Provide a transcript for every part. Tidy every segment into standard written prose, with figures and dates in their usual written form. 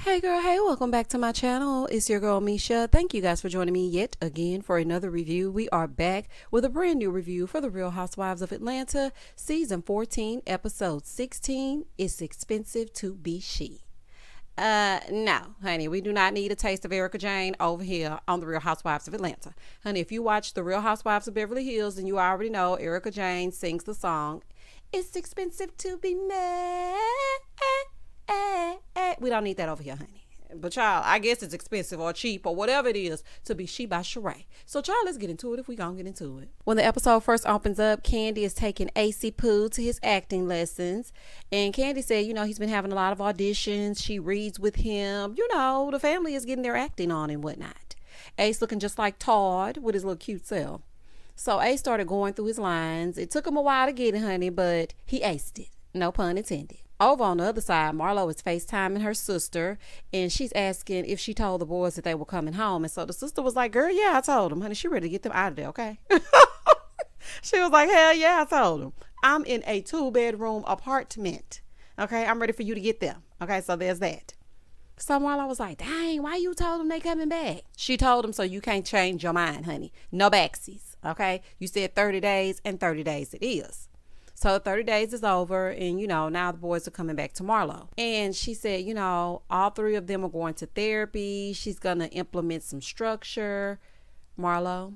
Hey girl, hey, welcome back to my channel. It's your girl Misha. Thank you guys for joining me yet again for another review. We are back with a brand new review for the Real Housewives of Atlanta, season 14, episode 16. It's expensive to be she. No, honey, we do not need a taste of Erica Jane over here on the Real Housewives of Atlanta. Honey, if you watch the Real Housewives of Beverly Hills, then you already know Erica Jane sings the song, "It's expensive to be mad." We don't need that over here, honey. But child, I guess it's expensive or cheap or whatever it is to be She by Sheree. So child, let's get into it if we gonna get into it. When the episode first opens up, Candy is taking AC Pooh to his acting lessons. And Candy said, he's been having a lot of auditions. She reads with him. The family is getting their acting on and whatnot. Ace looking just like Todd with his little cute self. So Ace started going through his lines. It took him a while to get it, honey, but he aced it. No pun intended. Over on the other side, Marlo is FaceTiming her sister, and she's asking if she told the boys that they were coming home. And so the sister was like, girl, yeah, I told them. Honey, she ready to get them out of there, okay? She was like, hell yeah, I told them. I'm in a 2-bedroom apartment, okay? I'm ready for you to get them, okay? So there's that. So Marlo was like, dang, why you told them they coming back? She told them so you can't change your mind, honey. No backsies, okay? You said 30 days, and 30 days it is. So 30 days is over, and, now the boys are coming back to Marlo. And she said, all 3 of them are going to therapy. She's going to implement some structure. Marlo,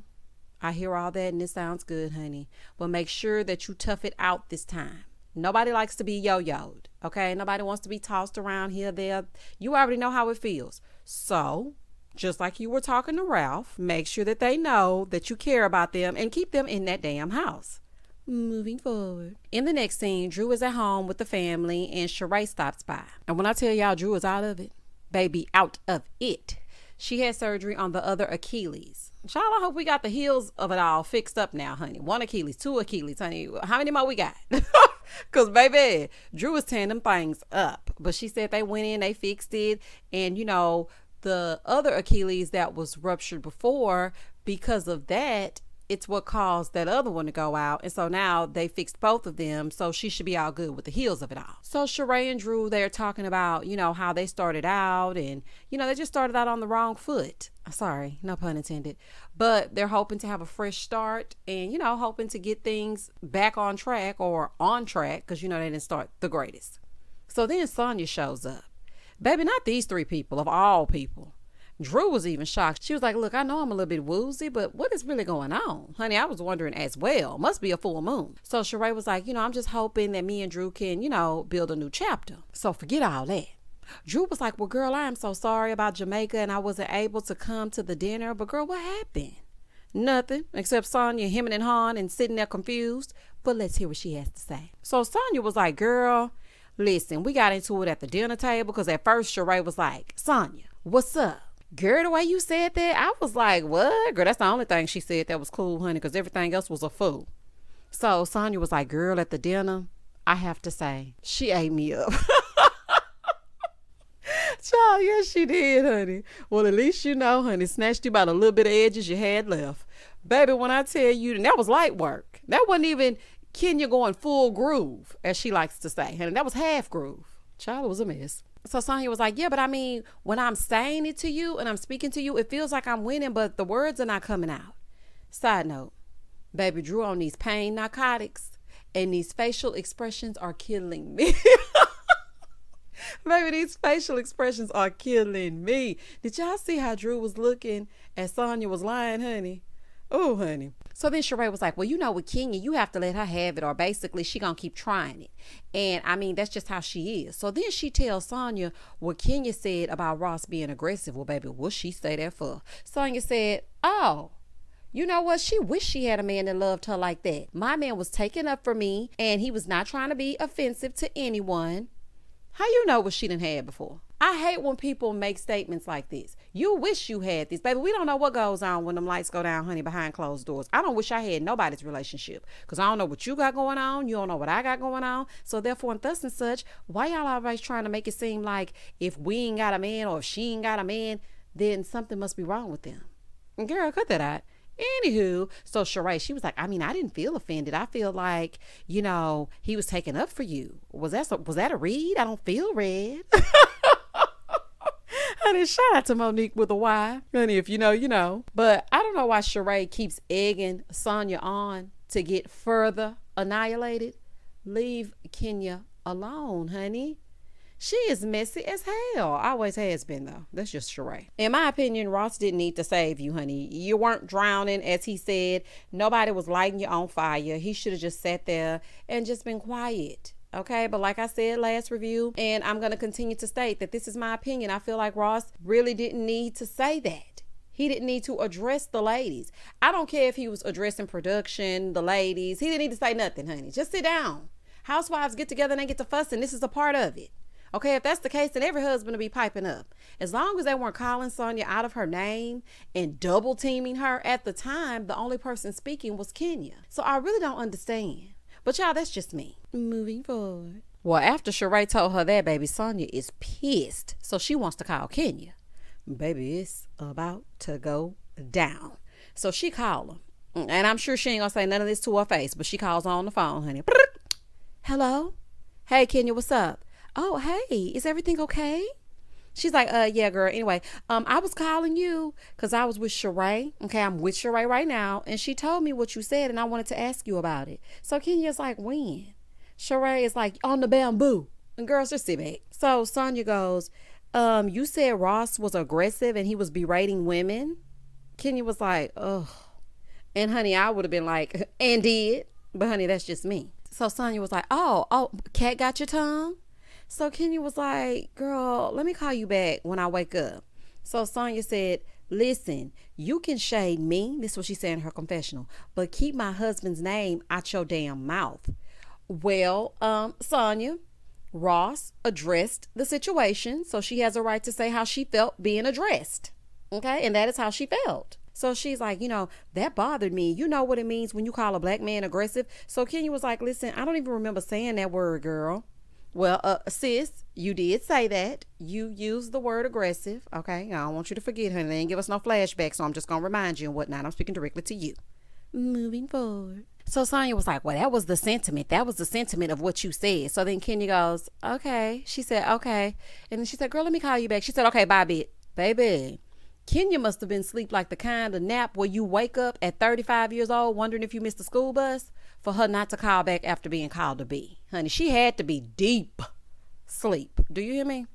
I hear all that, and it sounds good, honey. But make sure that you tough it out this time. Nobody likes to be yo-yoed, okay? Nobody wants to be tossed around here, there. You already know how it feels. So, just like you were talking to Ralph, make sure that they know that you care about them and keep them in that damn house. Moving forward. In the next scene, Drew is at home with the family and Sheree stops by. And when I tell y'all Drew is out of it, baby, out of it. She had surgery on the other Achilles. Child, I hope we got the heels of it all fixed up now, honey. 1 Achilles, 2 Achilles, honey. How many more we got? Because, baby, Drew is tearing them things up. But she said they went in, they fixed it. And, the other Achilles that was ruptured before, because of that, it's what caused that other one to go out. And so now they fixed both of them. So she should be all good with the heels of it all. So Sheree and Drew, they're talking about, how they started out. And, they just started out on the wrong foot. Sorry, no pun intended. But they're hoping to have a fresh start and, hoping to get things back on track or on track. Because, they didn't start the greatest. So then Sonya shows up. Baby, not these 3 people of all people. Drew was even shocked. She was like, look, I know I'm a little bit woozy, but what is really going on? Honey, I was wondering as well. Must be a full moon. So Sheree was like, I'm just hoping that me and Drew can, build a new chapter. So forget all that. Drew was like, well, girl, I am so sorry about Jamaica and I wasn't able to come to the dinner. But girl, what happened? Nothing, except Sonya hemming and hawing and sitting there confused. But let's hear what she has to say. So Sonya was like, girl, listen, we got into it at the dinner table because at first Sheree was like, Sonya, what's up? Girl, the way you said that, I was like, what? Girl, that's the only thing she said that was cool, honey, because everything else was a fool. So Sonya was like, girl, at the dinner, I have to say, she ate me up. Child, yes, she did, honey. Well, at least honey, snatched you by the little bit of edges you had left. Baby, when I tell you, and that was light work. That wasn't even Kenya going full groove, as she likes to say. Honey, that was half groove. Child, it was a mess. So Sonya was like, yeah, but I mean, when I'm saying it to you and I'm speaking to you, it feels like I'm winning, but the words are not coming out. Side note, baby, Drew on these pain narcotics and these facial expressions are killing me. Baby, these facial expressions are killing me. Did y'all see how Drew was looking as Sonya was lying, honey? Oh, honey. So then Sheree was like, well, with Kenya, you have to let her have it, or basically she gonna keep trying it. And I mean, that's just how she is. So then she tells Sonya what Kenya said about Ross being aggressive. Well, baby, what she say that for? Sonya said, oh, you know what? She wished she had a man that loved her like that. My man was taking up for me and he was not trying to be offensive to anyone. How you know what she done had before? I hate when people make statements like this. You wish you had this. Baby, we don't know what goes on when them lights go down, honey, behind closed doors. I don't wish I had nobody's relationship because I don't know what you got going on. You don't know what I got going on. So therefore, and thus and such, why y'all always trying to make it seem like if we ain't got a man or if she ain't got a man, then something must be wrong with them? Girl, cut that out. Anywho, so Sheree, she was like, I mean, I didn't feel offended. I feel like, he was taking up for you. Was that a read? I don't feel red. And shout out to Monique with a Y. Honey, if you know, you know. But I don't know why Sheree keeps egging Sonya on to get further annihilated. Leave Kenya alone, honey. She is messy as hell. Always has been, though. That's just Sheree. In my opinion, Ross didn't need to save you, honey. You weren't drowning, as he said. Nobody was lighting you on fire. He should have just sat there and just been quiet. Okay, but like I said last review, and I'm going to continue to state that this is my opinion. I feel like Ross really didn't need to say that. He didn't need to address the ladies. I don't care if he was addressing production, the ladies. He didn't need to say nothing, honey. Just sit down. Housewives get together and they get to fuss, and this is a part of it. Okay, if that's the case, then every husband will be piping up. As long as they weren't calling Sonya out of her name and double teaming her at the time, the only person speaking was Kenya. So I really don't understand. But y'all, that's just me. Moving forward. Well, after Sheree told her that, baby, Sonya is pissed. So she wants to call Kenya. Baby, it's about to go down. So she called him. And I'm sure she ain't gonna say none of this to her face, but she calls on the phone, honey. Hello? Hey, Kenya, what's up? Oh, hey, is everything okay? She's like, yeah, girl. Anyway, I was calling you because I was with Sheree. Okay, I'm with Sheree right now. And she told me what you said, and I wanted to ask you about it. So Kenya's like, when? Sheree is like, on the bamboo. And girls, just sit back. So Sonya goes, you said Ross was aggressive and he was berating women? Kenya was like, ugh. And honey, I would have been like, and did. But honey, that's just me. So Sonya was like, oh, cat got your tongue? So Kenya was like, girl, let me call you back when I wake up. So Sonya said, listen, you can shade me. This is what she said in her confessional. But keep my husband's name out your damn mouth. Well, Sonya, Ross addressed the situation. So she has a right to say how she felt being addressed. Okay. And that is how she felt. So she's like, that bothered me. You know what it means when you call a black man aggressive. So Kenya was like, listen, I don't even remember saying that word, girl. Well, sis, you did say that. You used the word aggressive. Okay. I don't want you to forget, honey. They didn't give us no flashback. So I'm just going to remind you and whatnot. I'm speaking directly to you. Moving forward. So Sonya was like, well, that was the sentiment. That was the sentiment of what you said. So then Kenya goes, okay. She said, okay. And then she said, girl, let me call you back. She said, okay, bye, bitch. Baby. Kenya must have been asleep like the kind of nap where you wake up at 35 years old wondering if you missed the school bus, for her not to call back after being called to be. Honey, she had to be deep sleep. Do you hear me?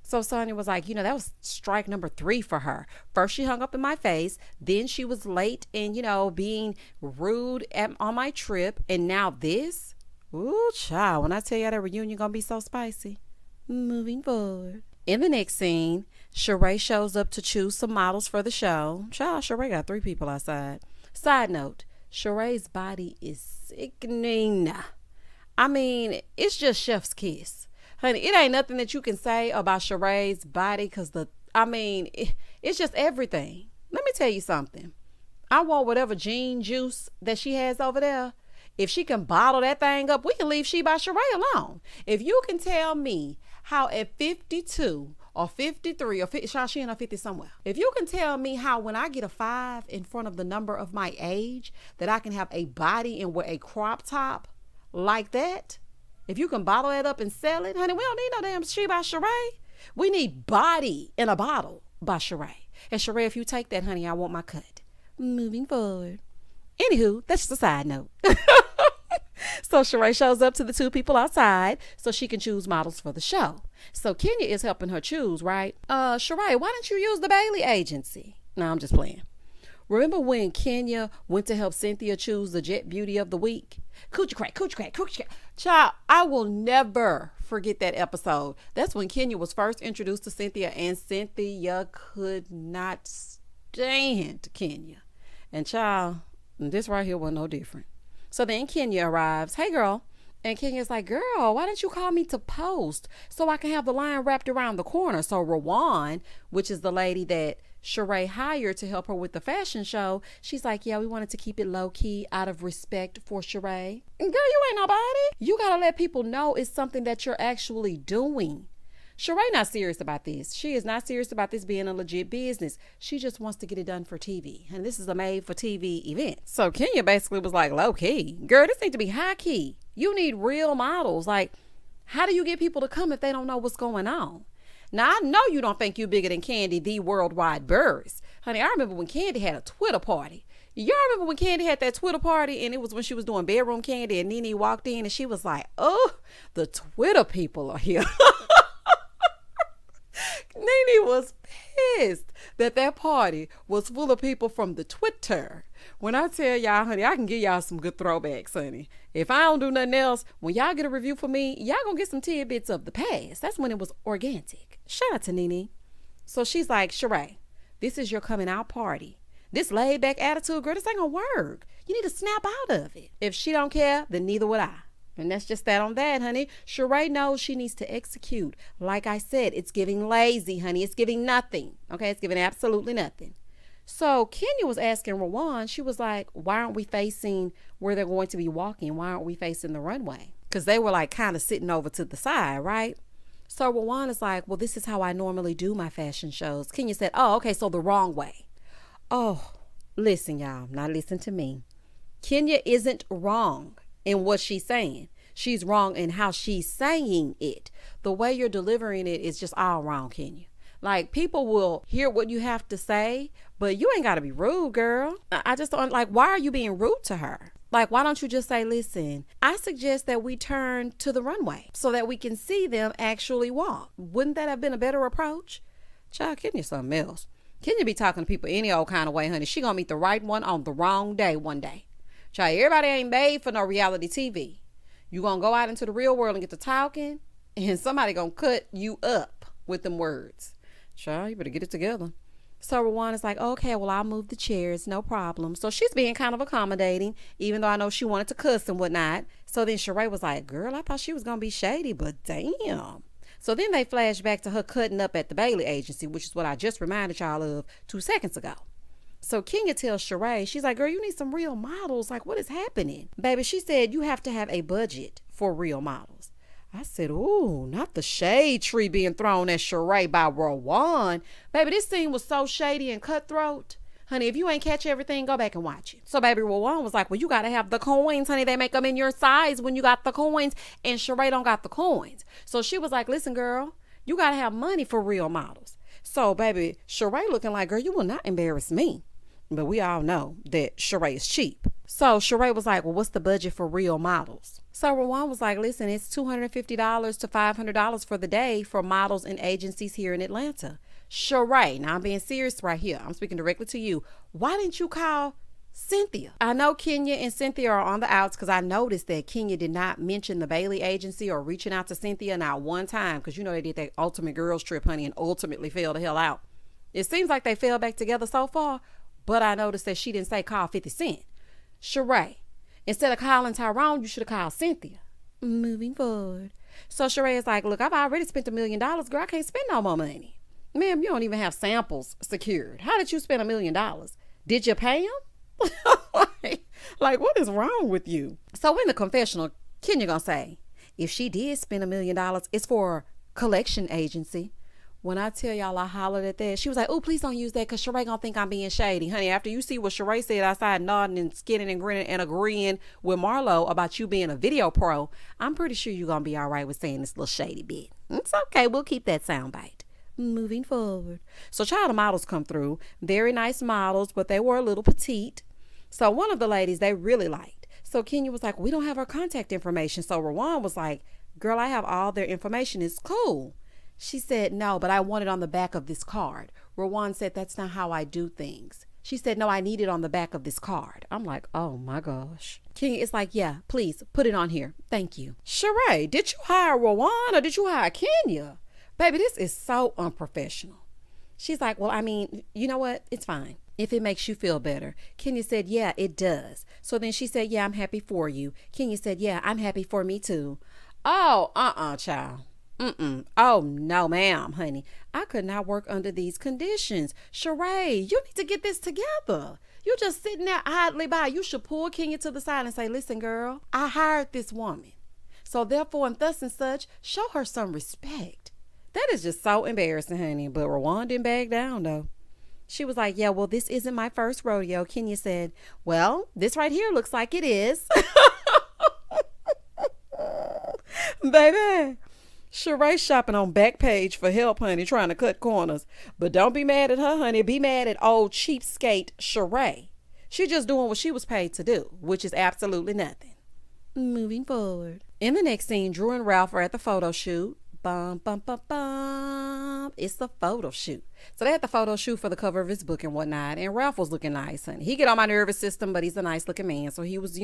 So Sonya was like, that was strike number 3 for her. First, she hung up in my face. Then she was late and, being rude on my trip. And now this? Ooh, child, when I tell you that reunion gonna be so spicy. Moving forward. In the next scene, Sheree shows up to choose some models for the show. Child, Sheree got 3 people outside. Side note, Sheree's body is sickening. I mean, it's just chef's kiss. Honey, it ain't nothing that you can say about Sheree's body because it's just everything. Let me tell you something. I want whatever gene juice that she has over there. If she can bottle that thing up, we can leave She by Sheree alone. If you can tell me how at 52 or 53 or 50, she in her 50 somewhere. If you can tell me how when I get a 5 in front of the number of my age that I can have a body and wear a crop top like that, if you can bottle that up and sell it, honey, we don't need no damn She by Sheree. We need body in a bottle by Sheree. And Sheree, if you take that, honey, I want my cut. Moving forward. Anywho, that's just a side note. So Sheree shows up to the 2 people outside so she can choose models for the show. So Kenya is helping her choose, right? Sheree, why didn't you use the Bailey agency? No, I'm just playing. Remember when Kenya went to help Cynthia choose the Jet Beauty of the Week? Coochie crack. Child, I will never forget that episode. That's when Kenya was first introduced to Cynthia, and Cynthia could not stand Kenya. And child, this right here was no different. So then Kenya arrives. Hey, girl. And Kenya's like, girl, why didn't you call me to post so I can have the line wrapped around the corner? So Rawan, which is the lady that Sheree hired to help her with the fashion show, she's like, yeah, we wanted to keep it low key out of respect for Sheree. And girl, you ain't nobody. You got to let people know it's something that you're actually doing. Sheree not serious about this. She is not serious about this being a legit business. She just wants to get it done for TV. And this is a made for TV event. So Kenya basically was like, low key. Girl, this need to be high key. You need real models. Like, how do you get people to come if they don't know what's going on? Now, I know you don't think you bigger than Candy, the worldwide Burris. Honey, I remember when Candy had a Twitter party. Y'all remember when Candy had that Twitter party, and it was when she was doing bedroom Candy, and Nene walked in and she was like, oh, the Twitter people are here. Nene was pissed that party was full of people from the Twitter. When I tell y'all, honey, I can give y'all some good throwbacks, honey. If I don't do nothing else, when y'all get a review for me, y'all gonna get some tidbits of the past. That's when it was organic. Shout out to Nene. So she's like, Sheree, this is your coming out party. This laid back attitude, girl, this ain't gonna work. You need to snap out of it. If she don't care, then neither would I. And that's just that on that, honey. Sheree knows she needs to execute. Like I said, it's giving lazy, honey. It's giving nothing. Okay, it's giving absolutely nothing. So Kenya was asking Rawan, she was like, why aren't we facing where they're going to be walking? Why aren't we facing the runway? Because they were like kind of sitting over to the side, right? So Rawan is like, well, this is how I normally do my fashion shows. Kenya said, oh, okay, so the wrong way. Oh, listen, y'all. Now listen to me. Kenya isn't wrong in what she's saying. She's wrong in how she's saying it. The way you're delivering it is just all wrong, Kenya. Like, people will hear what you have to say, but you ain't got to be rude, girl. I just don't, like, why are you being rude to her? Like, why don't you just say, listen, I suggest that we turn to the runway so that we can see them actually walk. Wouldn't that have been a better approach? Child, Kenya something else. Kenya be talking to people any old kind of way, honey. She gonna meet the right one on the wrong day one day. Child, everybody ain't made for no reality TV. You gonna go out into the real world and get to talking, and somebody gonna cut you up with them words. Child, you better get it together. So Rawan is like, okay, well, I'll move the chairs, no problem. So she's being kind of accommodating, even though I know she wanted to cuss and whatnot. So then Sheree was like, girl, I thought she was gonna be shady, but damn. So then they flash back to her cutting up at the Bailey agency, which is what I just reminded y'all of 2 seconds ago. So Kenya tells Sheree, she's like, girl, you need some real models. Like, what is happening? Baby, she said you have to have a budget for real models. I said, ooh, not the shade tree being thrown at Sheree by Rawan. Baby, this scene was so shady and cutthroat. Honey, if you ain't catch everything, go back and watch it. So baby, Rawan was like, well, you got to have the coins, honey. They make them in your size when you got the coins, and Sheree don't got the coins. So she was like, listen, girl, you got to have money for real models. So baby, Sheree looking like, girl, you will not embarrass me. But we all know that Sheree is cheap. So Sheree was like, well, what's the budget for real models? So Rawan was like, listen, it's $250 to $500 for the day for models and agencies here in Atlanta. Sheree, now I'm being serious right here. I'm speaking directly to you. Why didn't you call Cynthia? I know Kenya and Cynthia are on the outs because I noticed that Kenya did not mention the Bailey agency or reaching out to Cynthia not one time, because you know they did that ultimate girls trip, honey, and ultimately fell the hell out. It seems like they fell back together so far, but I noticed that she didn't say call 50 Cent. Sheree, instead of calling Tyrone, you should have called Cynthia. Moving forward. So Sheree is like, look, I've already spent $1 million, girl. I can't spend no more money. Ma'am, you don't even have samples secured. How did you spend $1 million? Did you pay him? like, what is wrong with you? So in the confessional, Kenya gonna say, if she did spend $1 million, it's for a collection agency. When I tell y'all I hollered at that, she was like, oh, please don't use that because Sheree gonna think I'm being shady. Honey, after you see what Sheree said outside nodding and skinning and grinning and agreeing with Marlo about you being a video pro, I'm pretty sure you're gonna be all right with saying this little shady bit. It's okay. We'll keep that soundbite. Moving forward. So child, the models come through. Very nice models, but they were a little petite. So one of the ladies they really liked. So Kenya was like, we don't have her contact information. So Rawan was like, girl, I have all their information. It's cool. She said, no, but I want it on the back of this card. Rawan said, that's not how I do things. She said, no, I need it on the back of this card. I'm like, oh my gosh. Kenya is like, yeah, please put it on here. Thank you. Sheree, did you hire Rawan or did you hire Kenya? Baby, this is so unprofessional. She's like, well, I mean, you know what? It's fine. If it makes you feel better. Kenya said, yeah, it does. So then she said, yeah, I'm happy for you. Kenya said, yeah, I'm happy for me too. Oh, child. Oh, no, ma'am, honey. I could not work under these conditions. Sheree, you need to get this together. You're just sitting there idly by. You should pull Kenya to the side and say, listen, girl, I hired this woman. So therefore, and thus and such, show her some respect. That is just so embarrassing, honey. But Rawan didn't back down, though. She was like, yeah, well, this isn't my first rodeo. Kenya said, well, this right here looks like it is. Baby, Sheree shopping on Backpage for help, honey, trying to cut corners. But don't be mad at her, honey. Be mad at old cheapskate Sheree. She just doing what she was paid to do, which is absolutely nothing. Moving forward. In the next scene, Drew and Ralph are at the photo shoot. Bum, bum, bum, bum. It's the photo shoot. So they had the photo shoot for the cover of his book and whatnot. And Ralph was looking nice, honey. He get on my nervous system, but he's a nice looking man. So he was,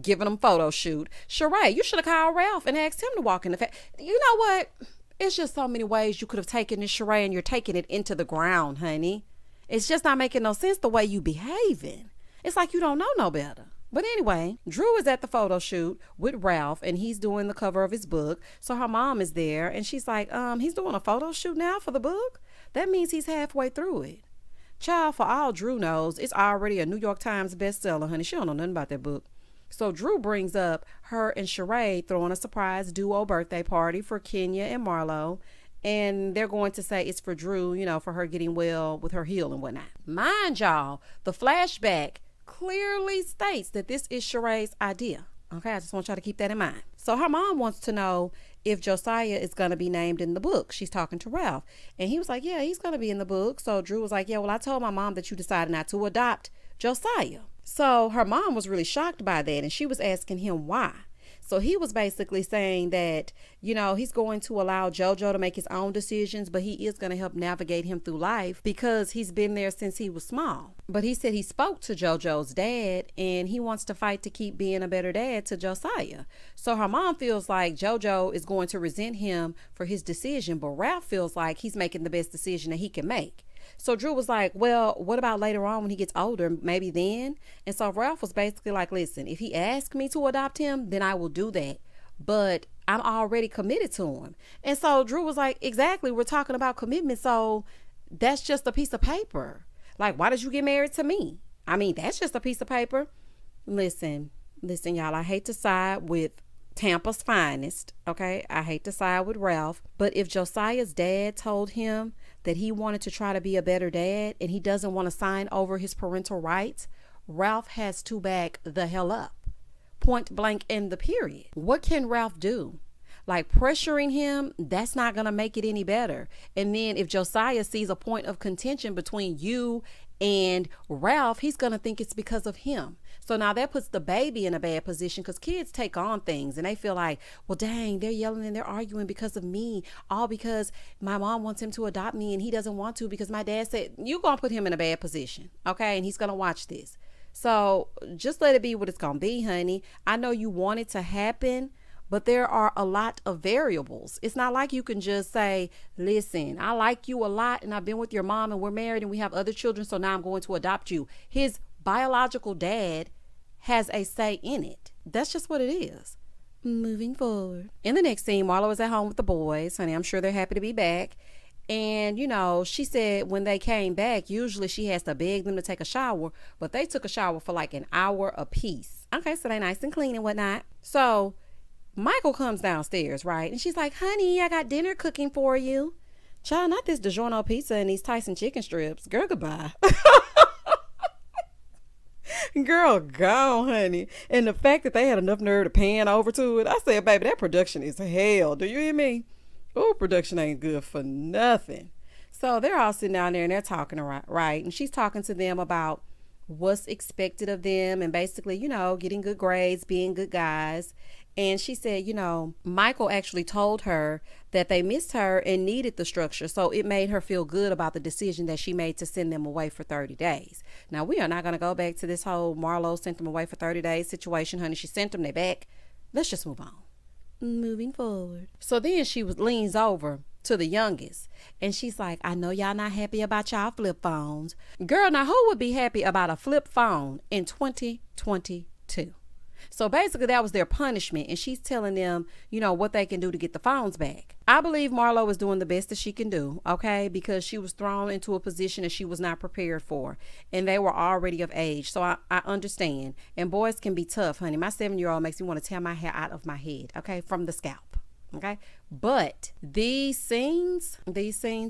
giving them photo shoot. Sheree, you should have called Ralph and asked him to walk in the You know what? It's just so many ways you could have taken this, Sheree, and you're taking it into the ground, honey. It's just not making no sense the way you behaving. It's like you don't know no better. But anyway, Drew is at the photo shoot with Ralph, and he's doing the cover of his book. So her mom is there, and she's like, he's doing a photo shoot now for the book? That means he's halfway through it. Child, for all Drew knows, it's already a New York Times bestseller, honey. She don't know nothing about that book. So Drew brings up her and Sheree throwing a surprise duo birthday party for Kenya and Marlo. And they're going to say it's for Drew, for her getting well with her heel and whatnot. Mind y'all, the flashback clearly states that this is Sheree's idea. Okay, I just want y'all to keep that in mind. So her mom wants to know if Josiah is going to be named in the book. She's talking to Ralph. And he was like, yeah, he's going to be in the book. So Drew was like, yeah, well, I told my mom that you decided not to adopt Josiah. So her mom was really shocked by that, and she was asking him why. So he was basically saying that, he's going to allow JoJo to make his own decisions, but he is going to help navigate him through life because he's been there since he was small. But he said he spoke to JoJo's dad, and he wants to fight to keep being a better dad to Josiah. So her mom feels like JoJo is going to resent him for his decision, but Ralph feels like he's making the best decision that he can make. So Drew was like, well, what about later on when he gets older? Maybe then? And so Ralph was basically like, listen, if he asks me to adopt him, then I will do that. But I'm already committed to him. And so Drew was like, exactly. We're talking about commitment. So that's just a piece of paper. Like, why did you get married to me? I mean, that's just a piece of paper. Listen, y'all, I hate to side with Tampa's finest. Okay. I hate to side with Ralph. But if Josiah's dad told him that he wanted to try to be a better dad and he doesn't want to sign over his parental rights, Ralph has to back the hell up. Point blank in the period. What can Ralph do? Like, pressuring him, that's not going to make it any better. And then if Josiah sees a point of contention between you and Ralph, he's going to think it's because of him. So now that puts the baby in a bad position because kids take on things and they feel like, well, dang, they're yelling and they're arguing because of me, all because my mom wants him to adopt me and he doesn't want to because my dad said. You're going to put him in a bad position, okay? And he's going to watch this. So just let it be what it's going to be, honey. I know you want it to happen, but there are a lot of variables. It's not like you can just say, listen, I like you a lot and I've been with your mom and we're married and we have other children, so now I'm going to adopt you. His biological dad has a say in it. That's just what it is. Moving forward. In the next scene, Marlo is at home with the boys. Honey, I'm sure they're happy to be back. And, she said when they came back, usually she has to beg them to take a shower, but they took a shower for like an hour apiece. Okay, so they nice and clean and whatnot. So Michael comes downstairs, right? And she's like, honey, I got dinner cooking for you. Child, not this DiGiorno pizza and these Tyson chicken strips. Girl, goodbye. Girl, gone, honey. And the fact that they had enough nerve to pan over to it, I said, baby, that production is hell. Do you hear me? Oh, production ain't good for nothing. So they're all sitting down there and they're talking, right? And she's talking to them about what's expected of them and basically, getting good grades, being good guys. And she said, Michael actually told her that they missed her and needed the structure. So it made her feel good about the decision that she made to send them away for 30 days. Now, we are not going to go back to this whole Marlo sent them away for 30 days situation, honey. She sent them, they back. Let's just move on. Moving forward. So then she leans over to the youngest and she's like, I know y'all not happy about y'all flip phones. Girl, now who would be happy about a flip phone in 2022? So basically that was their punishment. And she's telling them, what they can do to get the phones back. I believe Marlo is doing the best that she can do, okay? Because she was thrown into a position that she was not prepared for. And they were already of age. So I understand. And boys can be tough, honey. My 7-year-old makes me want to tear my hair out of my head, okay? From the scalp, okay? But these scenes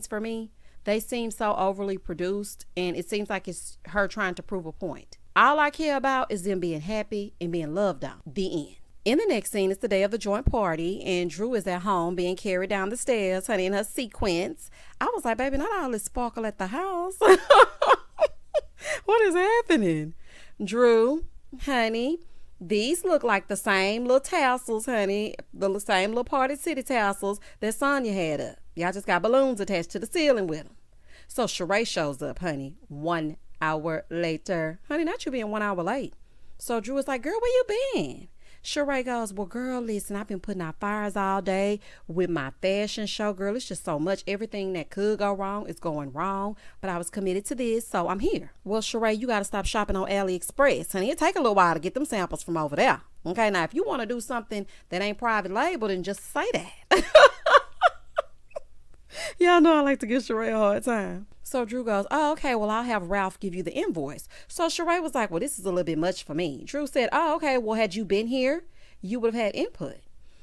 for me, they seem so overly produced. And it seems like it's her trying to prove a point. All I care about is them being happy and being loved on. The end. In the next scene, it's the day of the joint party, and Drew is at home being carried down the stairs, honey, in her sequins. I was like, baby, not all this sparkle at the house. What is happening? Drew, honey, these look like the same little tassels, honey, the same little Party City tassels that Sonya had up. Y'all just got balloons attached to the ceiling with them. So Sheree shows up, honey, 1 hour later. Honey, not you being 1 hour late. So Drew was like, girl, where you been? Sheree goes, well, girl, listen, I've been putting out fires all day with my fashion show. Girl, it's just so much. Everything that could go wrong is going wrong. But I was committed to this, so I'm here. Well, Sheree, you got to stop shopping on AliExpress. Honey, it take a little while to get them samples from over there. Okay, now, if you want to do something that ain't private label, then just say that. Y'all know I like to give Sheree a hard time. So Drew goes, oh, okay, well, I'll have Ralph give you the invoice. So Sheree was like, well, this is a little bit much for me. Drew said, oh, okay, well, had you been here, you would have had input.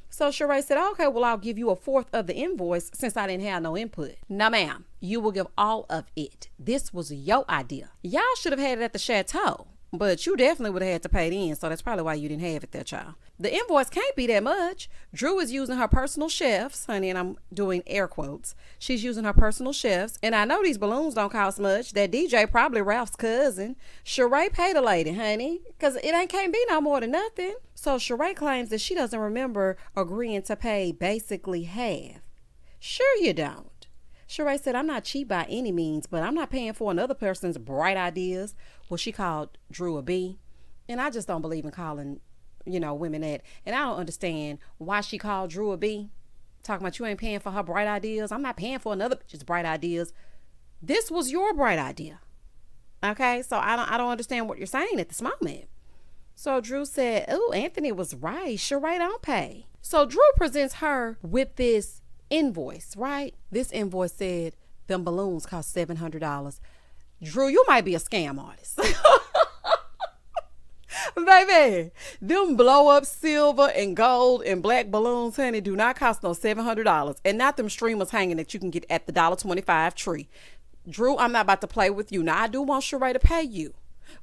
So Sheree said, oh, okay, well, I'll give you 1/4 of the invoice since I didn't have no input. No, ma'am, you will give all of it. This was your idea. Y'all should have had it at the chateau. But you definitely would have had to pay it in, so that's probably why you didn't have it there, child. The invoice can't be that much. Drew is using her personal chefs, honey, and I'm doing air quotes. She's using her personal chefs, and I know these balloons don't cost much. That DJ probably Ralph's cousin. Sheree paid a lady, honey, because it can't be no more than nothing. So Sheree claims that she doesn't remember agreeing to pay basically half. Sure you don't. Sheree said, I'm not cheap by any means, but I'm not paying for another person's bright ideas. Well, she called Drew a B. And I just don't believe in calling, women that. And I don't understand why she called Drew a B. Talking about you ain't paying for her bright ideas. I'm not paying for another bitch's bright ideas. This was your bright idea. Okay, so I don't understand what you're saying at this moment. So Drew said, oh, Anthony was right. Sheree don't pay. So Drew presents her with this invoice, right? This invoice said them balloons cost $700. Drew, you might be a scam artist. Baby, them blow up silver and gold and black balloons, honey, do not cost no $700. And not them streamers hanging that you can get at the $1.25 tree. Drew, I'm not about to play with you. Now, I do want Sheree to pay you.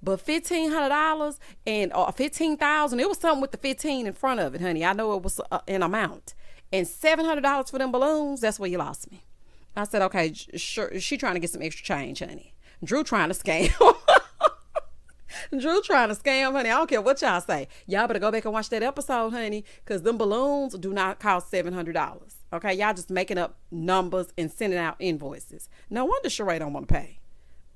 But $1,500 and $15,000, it was something with the 15 in front of it, honey. I know it was an amount. And $700 for them balloons, that's where you lost me. I said, okay, sure. She trying to get some extra change, honey. Drew trying to scam. Drew trying to scam, honey. I don't care what y'all say. Y'all better go back and watch that episode, honey, because them balloons do not cost $700. Okay, y'all just making up numbers and sending out invoices. No wonder Sheree don't want to pay.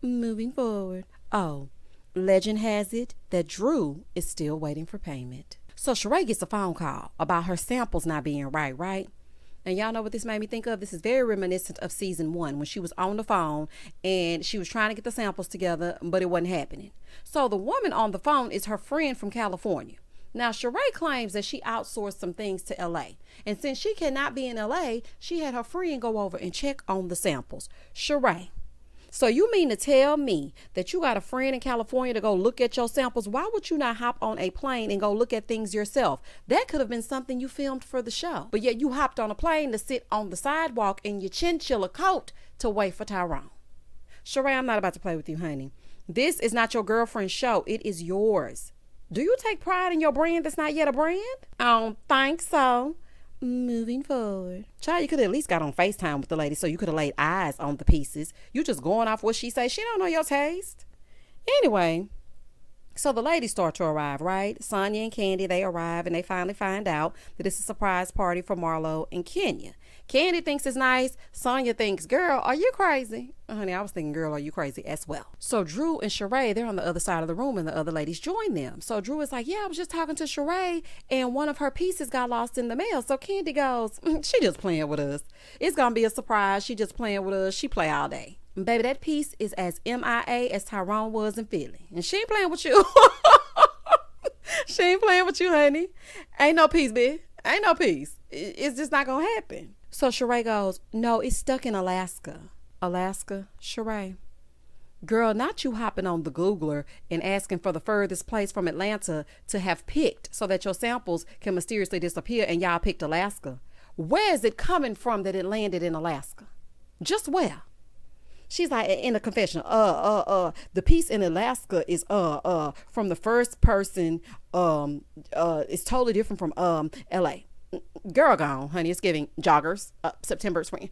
Moving forward. Oh, legend has it that Drew is still waiting for payment. So Sheree gets a phone call about her samples not being right? And y'all know what this made me think of? This is very reminiscent of season 1 when she was on the phone and she was trying to get the samples together, but it wasn't happening. So the woman on the phone is her friend from California. Now, Sheree claims that she outsourced some things to LA. And since she cannot be in LA, she had her friend go over and check on the samples. Sheree, so you mean to tell me that you got a friend in California to go look at your samples? Why would you not hop on a plane and go look at things yourself? That could have been something you filmed for the show. But yet you hopped on a plane to sit on the sidewalk in your chinchilla coat to wait for Tyrone. Sheree, I'm not about to play with you, honey. This is not your girlfriend's show. It is yours. Do you take pride in your brand that's not yet a brand? I don't think so. Moving forward. Child, you could have at least got on FaceTime with the lady so you could have laid eyes on the pieces. You just going off what she say. She don't know your taste. Anyway, so the ladies start to arrive, right? Sonya and Candy, they arrive and they finally find out that it's a surprise party for Marlo and Kenya. Candy thinks it's nice. Sonya thinks, girl, are you crazy? Honey, I was thinking, girl, are you crazy as well? So Drew and Sheree, they're on the other side of the room and the other ladies join them. So Drew is like, yeah, I was just talking to Sheree and one of her pieces got lost in the mail. So Candy goes, she just playing with us. It's going to be a surprise. She just playing with us. She play all day. Baby, that piece is as MIA as Tyrone was in Philly. And she ain't playing with you. She ain't playing with you, honey. Ain't no peace, bitch. Ain't no peace. It's just not going to happen. So Sheree goes, no, it's stuck in Alaska. Alaska? Sheree. Girl, not you hopping on the Googler and asking for the furthest place from Atlanta to have picked so that your samples can mysteriously disappear and y'all picked Alaska. Where is it coming from that it landed in Alaska? Just where? She's like, in the confessional, the piece in Alaska is, from the first person, it's totally different from, LA. Girl gone, honey. It's giving joggers, September, spring.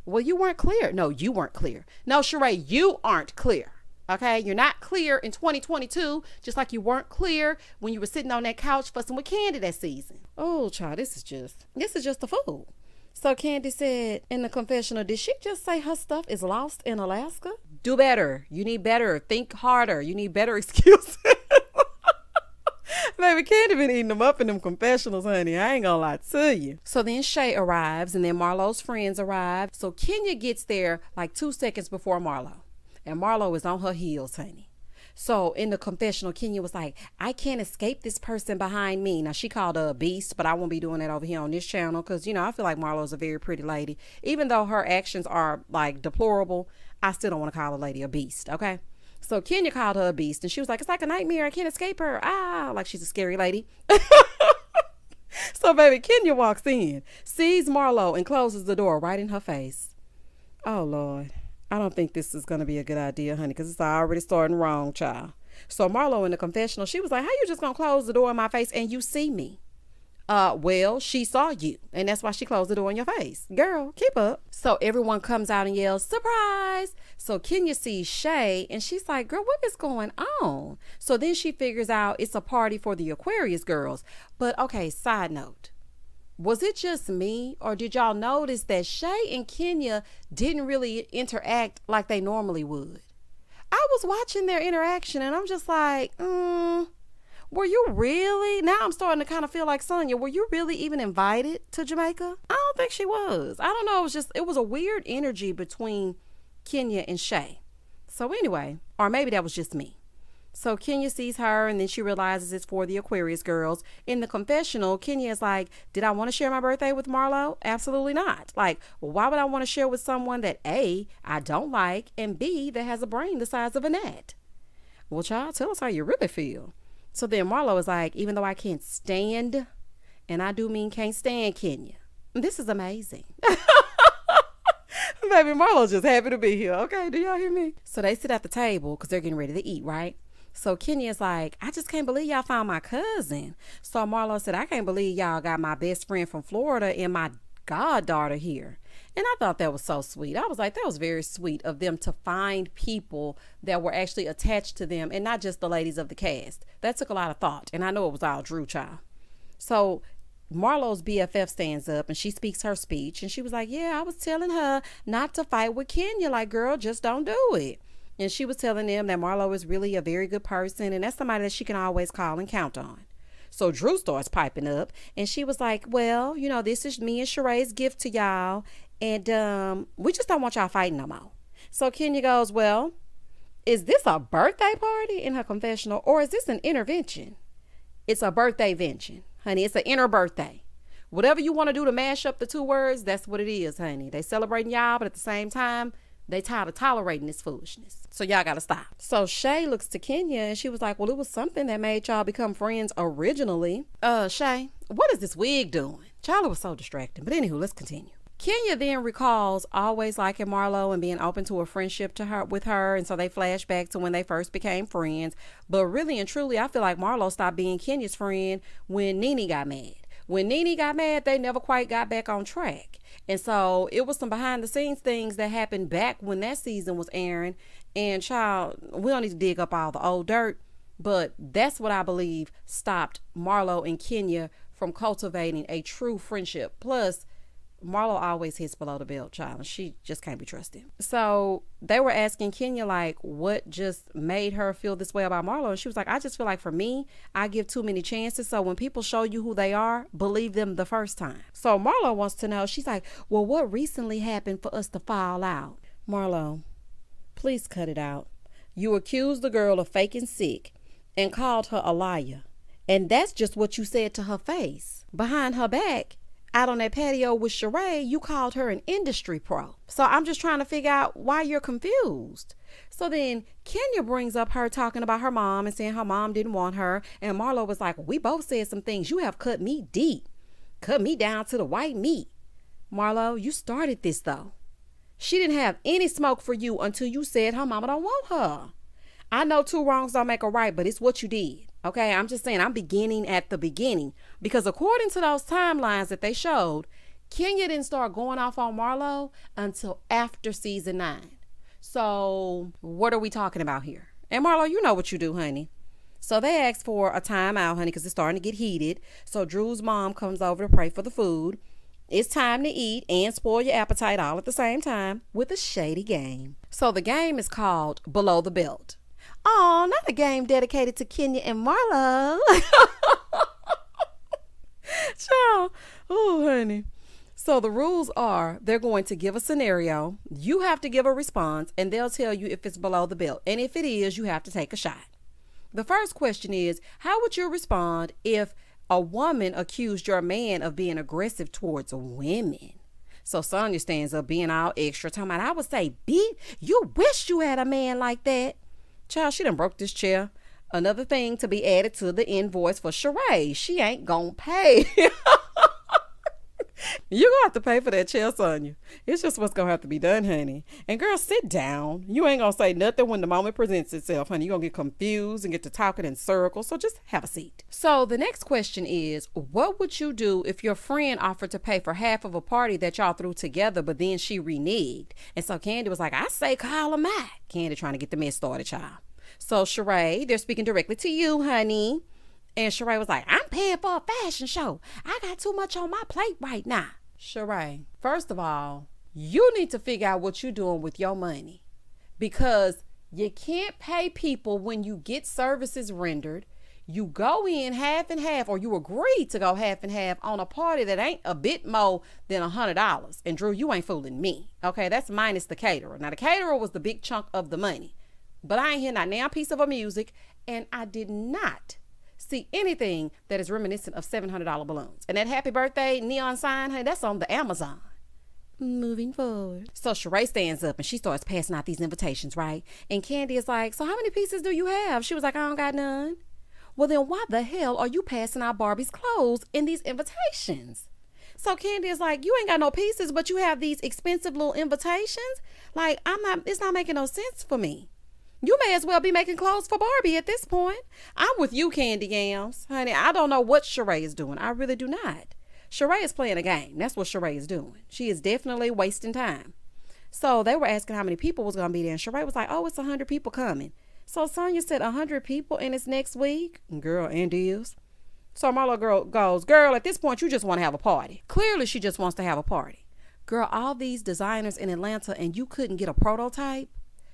Well, you weren't clear. No, you weren't clear. No, Sheree, you aren't clear. Okay, you're not clear in 2022, just like you weren't clear when you were sitting on that couch fussing with Candy that season. Oh, child, this is just a fool. So Candy said in the confessional, did she just say her stuff is lost in Alaska? Do better. You need better. Think harder. You need better excuses. Baby, Candy been eating them up in them confessionals, honey. I ain't gonna lie to you. So then Shay arrives, and then Marlo's friends arrive. So Kenya gets there like 2 seconds before Marlo. And Marlo is on her heels, honey. So in the confessional, Kenya was like, I can't escape this person behind me. Now, she called her a beast, but I won't be doing that over here on this channel because, you know, I feel like Marlo's a very pretty lady. Even though her actions are, like, deplorable, I still don't want to call a lady a beast, okay? So Kenya called her a beast, and she was like, it's like a nightmare. I can't escape her. Ah, like she's a scary lady. So, baby, Kenya walks in, sees Marlo, and closes the door right in her face. Oh, Lord. I don't think this is going to be a good idea, honey, because it's already starting wrong, child. So Marlo in the confessional, she was like, how you just going to close the door in my face and you see me? Well, she saw you, and that's why she closed the door in your face. Girl, keep up. So everyone comes out and yells, surprise. So Kenya sees Shay, and she's like, girl, what is going on? So then she figures out it's a party for the Aquarius girls. But, okay, side note. Was it just me, or did y'all notice that Shay and Kenya didn't really interact like they normally would? I was watching their interaction, and I'm just like, were you really? Now I'm starting to kind of feel like Sonya. Were you really even invited to Jamaica? I don't think she was. I don't know. It was a weird energy between Kenya and Shay. So anyway, or maybe that was just me. So Kenya sees her, and then she realizes it's for the Aquarius girls. In the confessional, Kenya is like, did I want to share my birthday with Marlo? Absolutely not. Like, well, why would I want to share with someone that A, I don't like, and B, that has a brain the size of a gnat? Well, child, tell us how you really feel. So then Marlo is like, even though I can't stand, and I do mean can't stand Kenya, this is amazing. Baby, Marlo's just happy to be here. Okay, do y'all hear me? So they sit at the table because they're getting ready to eat, right? So Kenya's like, I just can't believe y'all found my cousin. So Marlo said, I can't believe y'all got my best friend from Florida and my goddaughter here. And I thought that was so sweet. I was like, that was very sweet of them to find people that were actually attached to them and not just the ladies of the cast. That took a lot of thought. And I know it was all Drew, child. So Marlo's BFF stands up and she speaks her speech. And she was like, yeah, I was telling her not to fight with Kenya. Like, girl, just don't do it. And she was telling them that Marlo is really a very good person. And that's somebody that she can always call and count on. So Drew starts piping up and she was like, well, you know, this is me and Sheree's gift to y'all. And we just don't want y'all fighting no more. So Kenya goes, well, is this a birthday party in her confessional or is this an intervention? It's a birthday-vention, honey. It's an inner birthday. Whatever you want to do to mash up the two words, that's what it is, honey. They celebrating y'all, but at the same time, they tired of tolerating this foolishness. So y'all got to stop. So Shay looks to Kenya and she was like, well, it was something that made y'all become friends originally. Shay, what is this wig doing? Charlie was so distracting. But anywho, let's continue. Kenya then recalls always liking Marlo and being open to a friendship with her. And so they flash back to when they first became friends. But really and truly, I feel like Marlo stopped being Kenya's friend when Nene got mad. When Nene got mad, they never quite got back on track. And so it was some behind the scenes things that happened back when that season was airing. And child, we don't need to dig up all the old dirt, but that's what I believe stopped Marlo and Kenya from cultivating a true friendship. Plus, Marlo always hits below the belt, child, and she just can't be trusted. So they were asking Kenya, like, what just made her feel this way about Marlo? And she was like, I just feel like for me, I give too many chances. So when people show you who they are, believe them the first time. So Marlo wants to know, she's like, well, what recently happened for us to fall out? Marlo, please cut it out. You accused the girl of faking sick and called her a liar. And that's just what you said to her face. Behind her back, out on that patio with Sheree, you called her an industry pro. So I'm just trying to figure out why you're confused. So then Kenya brings up her talking about her mom and saying her mom didn't want her. And Marlo was like, we both said some things. You have cut me deep. Cut me down to the white meat. Marlo, you started this though. She didn't have any smoke for you until you said her mama don't want her. I know two wrongs don't make a right, but it's what you did. Okay, I'm just saying, I'm beginning at the beginning. Because according to those timelines that they showed, Kenya didn't start going off on Marlo until after season 9. So what are we talking about here? And Marlo, you know what you do, honey. So they asked for a timeout, honey, because it's starting to get heated. So Drew's mom comes over to pray for the food. It's time to eat and spoil your appetite all at the same time with a shady game. So the game is called Below the Belt. Oh, not a game dedicated to Kenya and Marlo. Child. Oh, honey. So the rules are they're going to give a scenario. You have to give a response, and they'll tell you if it's below the belt. And if it is, you have to take a shot. The first question is, how would you respond if a woman accused your man of being aggressive towards women? So Sonya stands up being all extra, talking about, I would say, B, you wish you had a man like that. Child, she done broke this chair. Another thing to be added to the invoice for Sheree. She ain't gonna pay. You're gonna have to pay for that chair, Sonya. It's just what's gonna have to be done, honey. And girl, sit down. You ain't gonna say nothing when the moment presents itself, honey. You're gonna get confused and get to talking in circles. So just have a seat. So the next question is, what would you do if your friend offered to pay for half of a party that y'all threw together, but then she reneged? And so Candy was like, I say call her out. Candy trying to get the mess started, child. So Sheree, they're speaking directly to you, honey. And Sheree was like, I'm paying for a fashion show. I got too much on my plate right now. Sheree, first of all, you need to figure out what you're doing with your money, because you can't pay people when you get services rendered. You go in half and half, or you agree to go half and half on a party that ain't a bit more than $100. And Drew, you ain't fooling me. Okay, that's minus the caterer. Now the caterer was the big chunk of the money, but I ain't hear not now piece of a music, and I did not see anything that is reminiscent of $700 balloons. And that happy birthday neon sign, honey, that's on the Amazon. Moving forward. So Sheree stands up and she starts passing out these invitations, right? And Candy is like, so how many pieces do you have? She was like, I don't got none. Well, then why the hell are you passing out Barbie's clothes in these invitations? So Candy is like, you ain't got no pieces, but you have these expensive little invitations? Like, it's not making no sense for me. You may as well be making clothes for Barbie at this point. I'm with you, Candy Yams. Honey, I don't know what Sheree is doing. I really do not. Sheree is playing a game. That's what Sheree is doing. She is definitely wasting time. So they were asking how many people was going to be there. And Sheree was like, oh, it's 100 people coming. So Sonya said 100 people and it's next week. Girl, and is. So Marlo goes, girl, at this point, you just want to have a party. Clearly, she just wants to have a party. Girl, all these designers in Atlanta and you couldn't get a prototype?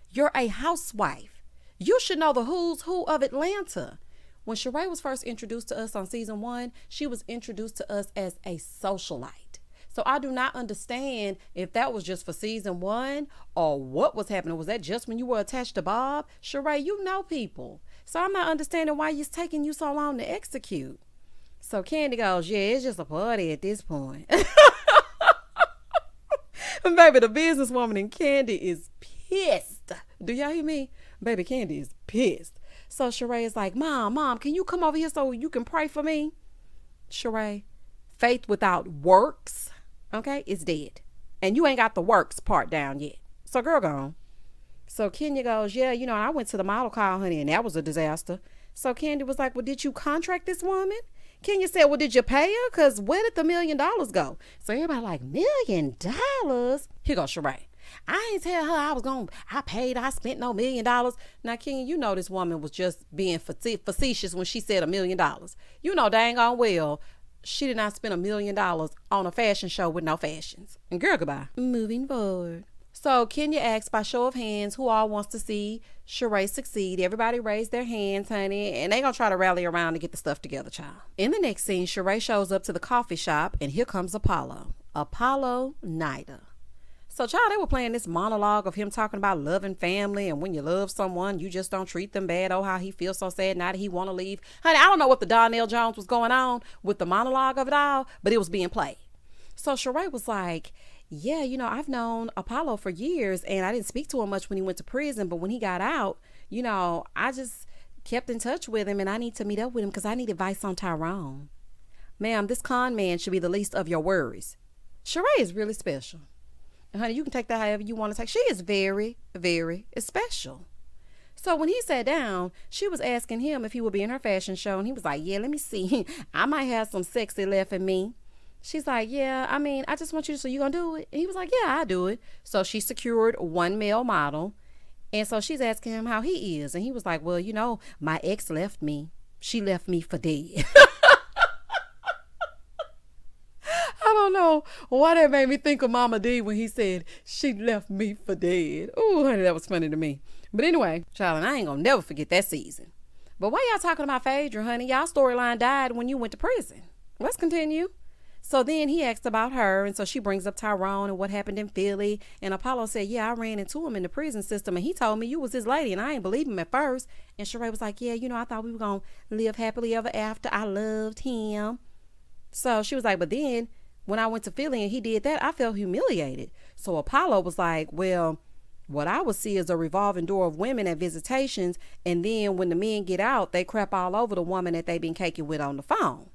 You're a housewife. You should know the who's who of Atlanta. When Sheree was first introduced to us on season 1, she was introduced to us as a socialite. So I do not understand if that was just for season 1 or what was happening. Was that just when you were attached to Bob? Sheree, you know people. So I'm not understanding why it's taking you so long to execute. So Candy goes, yeah, it's just a party at this point. Baby, the businesswoman in Candy is pissed. Do y'all hear me? Baby, Candy is pissed. So Sheree is like, Mom, can you come over here so you can pray for me? Sheree, faith without works, okay, is dead. And you ain't got the works part down yet. So girl, gone. So Kenya goes, yeah, I went to the model call, honey, and that was a disaster. So Candy was like, well, did you contract this woman? Kenya said, well, did you pay her? Because where did the $1 million go? So everybody like, $1 million? Here goes Sheree. I ain't tell her I spent no $1 million. Now, Kenya, you know this woman was just being facetious when she said $1 million. You know dang on well, she did not spend $1 million on a fashion show with no fashions. And girl, goodbye. Moving forward. So Kenya asked by show of hands who all wants to see Sheree succeed. Everybody raised their hands, honey, and they gonna try to rally around to get the stuff together, child. In the next scene, Sheree shows up to the coffee shop, and here comes Apollo Nida. So, child, they were playing this monologue of him talking about love and family, and when you love someone, you just don't treat them bad. Oh, how he feels so sad now that he want to leave. Honey, I don't know what the Donnell Jones was going on with the monologue of it all, but it was being played. So Sheree was like, yeah, I've known Apollo for years, and I didn't speak to him much when he went to prison, but when he got out, I just kept in touch with him, and I need to meet up with him because I need advice on Tyrone. Ma'am, this con man should be the least of your worries. Sheree is really special. Honey, you can take that however you want to take. She is very, very special. So when he sat down, she was asking him if he would be in her fashion show. And he was like, yeah, let me see. I might have some sexy left in me. She's like, yeah, I mean, I just want you to, so you gonna do it? And he was like, yeah, I do it. So she secured one male model. And so she's asking him how he is. And he was like, well, you know, my ex left me. She left me for dead. I don't know why that made me think of Mama D when he said she left me for dead. Oh, honey, that was funny to me. But anyway, child, and I ain't gonna never forget that season. But why y'all talking about Phaedra, honey? Y'all storyline died when you went to prison. Let's continue. So then he asked about her, and so she brings up Tyrone and what happened in Philly. And Apollo said, yeah, I ran into him in the prison system, and he told me you was his lady, and I ain't believe him at first. And Sheree was like, yeah, you know, I thought we were gonna live happily ever after. I loved him. So she was like, but then when I went to Philly and he did that, I felt humiliated. So Apollo was like, well, what I would see is a revolving door of women at visitations, and then when the men get out, they crap all over the woman that they been caking with on the phone.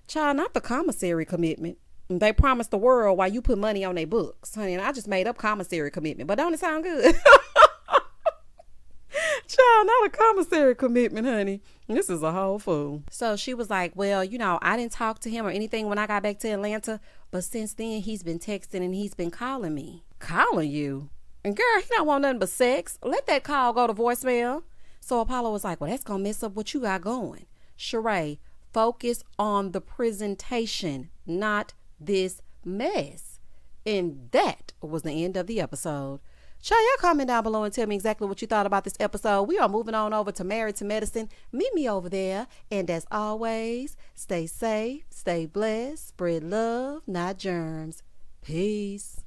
Child, not the commissary commitment. They promised the world while you put money on their books, honey. And I just made up commissary commitment, but don't it sound good? Child, not a commissary commitment, honey. This is a whole fool. So she was like, well, you know, I didn't talk to him or anything when I got back to Atlanta, but since then he's been texting and he's been calling me. Calling you? And girl, he don't want nothing but sex. Let that call go to voicemail. So Apollo was like, well, that's gonna mess up what you got going. Sheree, focus on the presentation, not this mess. And that was the end of the episode. Y'all comment down below and tell me exactly what you thought about this episode. We are moving on over to Married to Medicine. Meet me over there. And as always, stay safe, stay blessed, spread love, not germs. Peace.